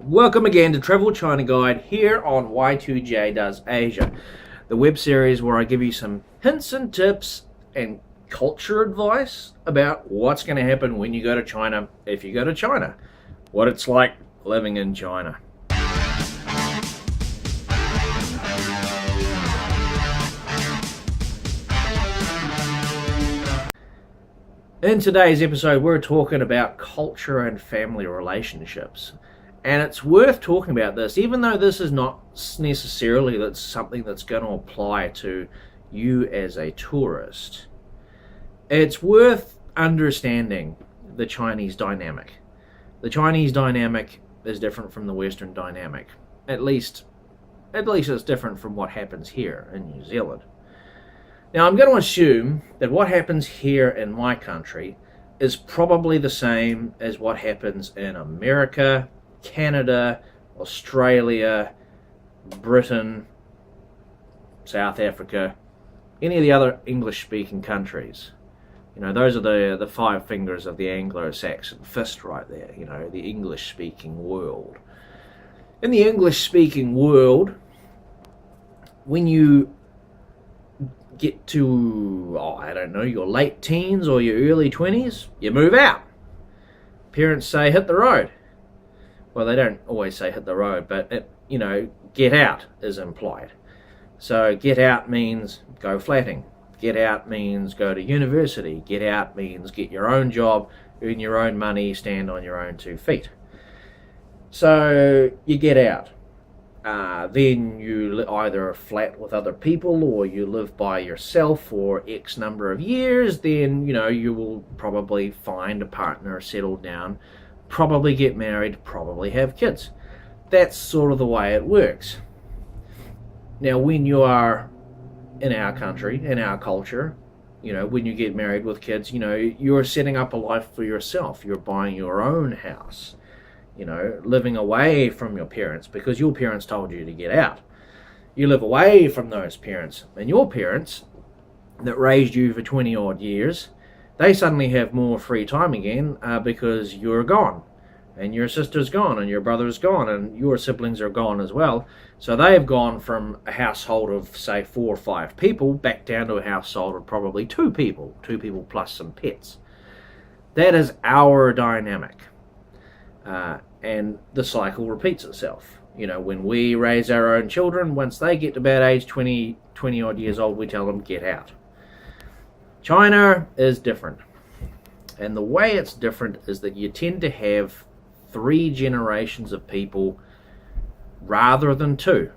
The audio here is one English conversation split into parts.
Welcome again to Travel China Guide here on Y2J Does Asia, the web series where I give you some hints and tips and culture advice about what's going to happen when you go to China, if you go to China, what it's like living in China. In today's episode, we're talking about culture and family relationships. And it's worth talking about this, even though this is not necessarily something that's going to apply to you as a tourist. It's worth understanding the Chinese dynamic. The Chinese dynamic is different from the Western dynamic. At least it's different from what happens here in New Zealand. Now, I'm going to assume that what happens here in my country is probably the same as what happens in America, Canada, Australia, Britain, South Africa, any of the other English-speaking countries. You know, those are the five fingers of the Anglo-Saxon fist right there, you know, the English-speaking world. In the English-speaking world, when you get to, your late teens or your early 20s, you move out. Parents say, hit the road. Well, they don't always say hit the road, but, get out is implied. So get out means go flatting. Get out means go to university. Get out means get your own job, earn your own money, stand on your own 2 feet. So you get out. Then you either flat with other people or you live by yourself for X number of years. Then, you will probably find a partner, settle down, probably get married, probably have kids. That's sort of the way it works. Now, when you are in our country, in our culture, when you get married with kids, you're setting up a life for yourself. You're buying your own house, living away from your parents because your parents told you to get out. You live away from those parents, and your parents that raised you for 20 odd years, they suddenly have more free time again because you're gone, and your sister's gone, and your brother's gone, and your siblings are gone as well. So they've gone from a household of, say, 4 or 5 people back down to a household of probably 2 people plus some pets. That is our dynamic. And the cycle repeats itself. When we raise our own children, once they get to about age 20 odd years old, we tell them, get out. China is different. And the way it's different is that you tend to have 3 generations of people rather than 2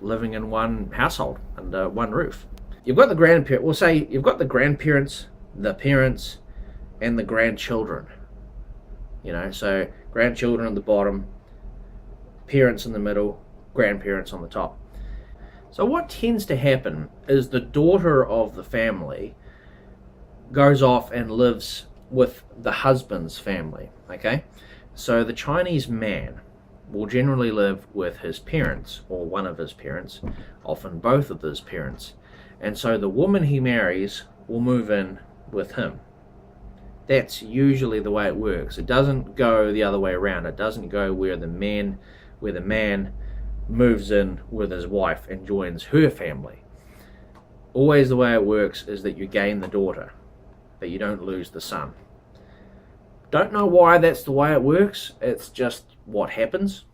living in one household under one roof. You've got the grandparents, we'll say you've got the grandparents, the parents, and the grandchildren. So grandchildren at the bottom, parents in the middle, grandparents on the top. So what tends to happen is the daughter of the family goes off and lives with the husband's family, okay? So the Chinese man will generally live with his parents, or one of his parents, often both of his parents. And so the woman he marries will move in with him. That's usually the way it works. It doesn't go the other way around. It doesn't go where the man moves in with his wife and joins her family. Always the way it works is that you gain the daughter, but you don't lose the son. Don't know why that's the way it works. It's just what happens.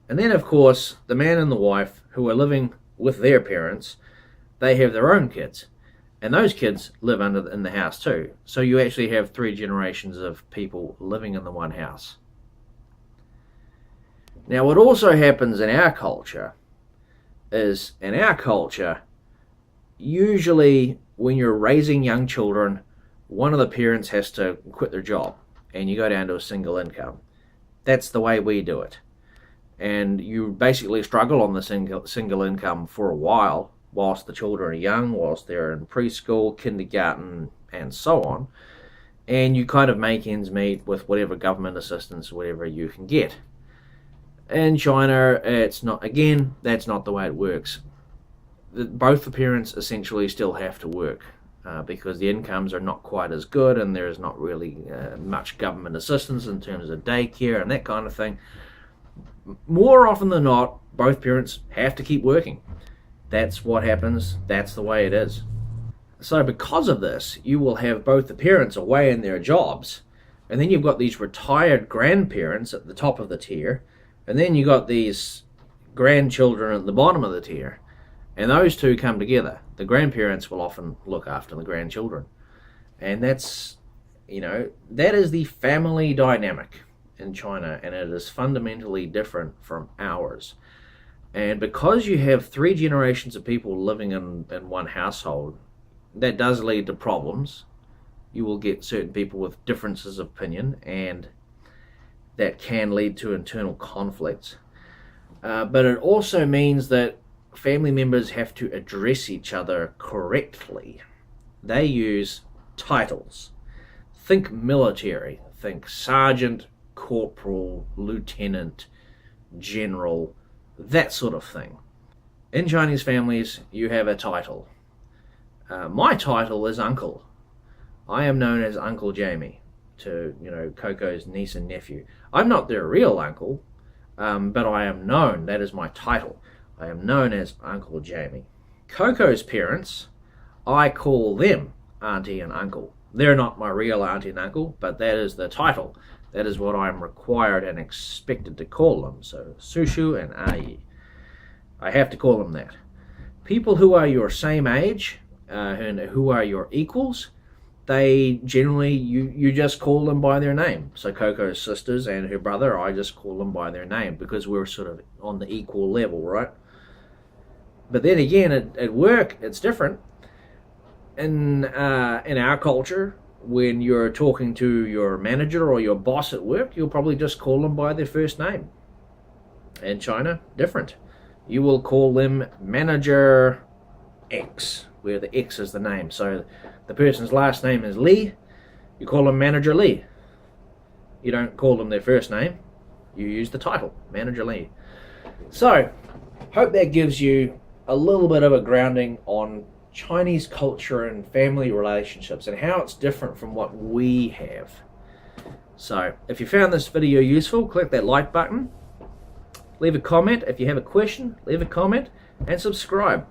And then, of course, the man and the wife who are living with their parents, they have their own kids. And those kids live in the house too. So you actually have 3 generations of people living in the one house. Now, what also happens in our culture is, usually when you're raising young children, one of the parents has to quit their job and you go down to a single income. That's the way we do it. And you basically struggle on the single income for a while, whilst the children are young, whilst they're in preschool, kindergarten, and so on. And you kind of make ends meet with whatever government assistance, whatever you can get. In China, that's not the way it works. Both the parents essentially still have to work because the incomes are not quite as good, and there's not really much government assistance in terms of daycare and that kind of thing. more often than not, both parents have to keep working. That's what happens. That's the way it is. So because of this, you will have both the parents away in their jobs, and then you've got these retired grandparents at the top of the tier, and then you've got these grandchildren at the bottom of the tier, and those two come together. The grandparents will often look after the grandchildren. And that's, that is the family dynamic in China, and it is fundamentally different from ours. And because you have 3 generations of people living in one household, that does lead to problems. You will get certain people with differences of opinion, and that can lead to internal conflicts. But it also means that family members have to address each other correctly. They use titles. Think military. Think sergeant, corporal, lieutenant, general, that sort of thing. In Chinese families, you have a title. My title is uncle. I am known as Uncle Jamie to, Coco's niece and nephew. I'm not their real uncle, but I am known. That is my title. I am known as Uncle Jamie. Coco's parents, I call them auntie and uncle. They're not my real auntie and uncle, but that is the title. That is what I'm required and expected to call them. So, Sushu and Ai. I have to call them that. People who are your same age, and who are your equals, they generally, you just call them by their name. So Coco's sisters and her brother, I just call them by their name because we're sort of on the equal level, right? But then again, at work, it's different. In our culture, when you're talking to your manager or your boss at work, you'll probably just call them by their first name. In China, different. You will call them Manager X, where the X is the name. So the person's last name is Li, you call them Manager Li. You don't call them their first name, you use the title, Manager Li. So, hope that gives you a little bit of a grounding on Chinese culture and family relationships and how it's different from what we have. So, if you found this video useful, click that like button, leave a comment. If you have a question, leave a comment, and subscribe.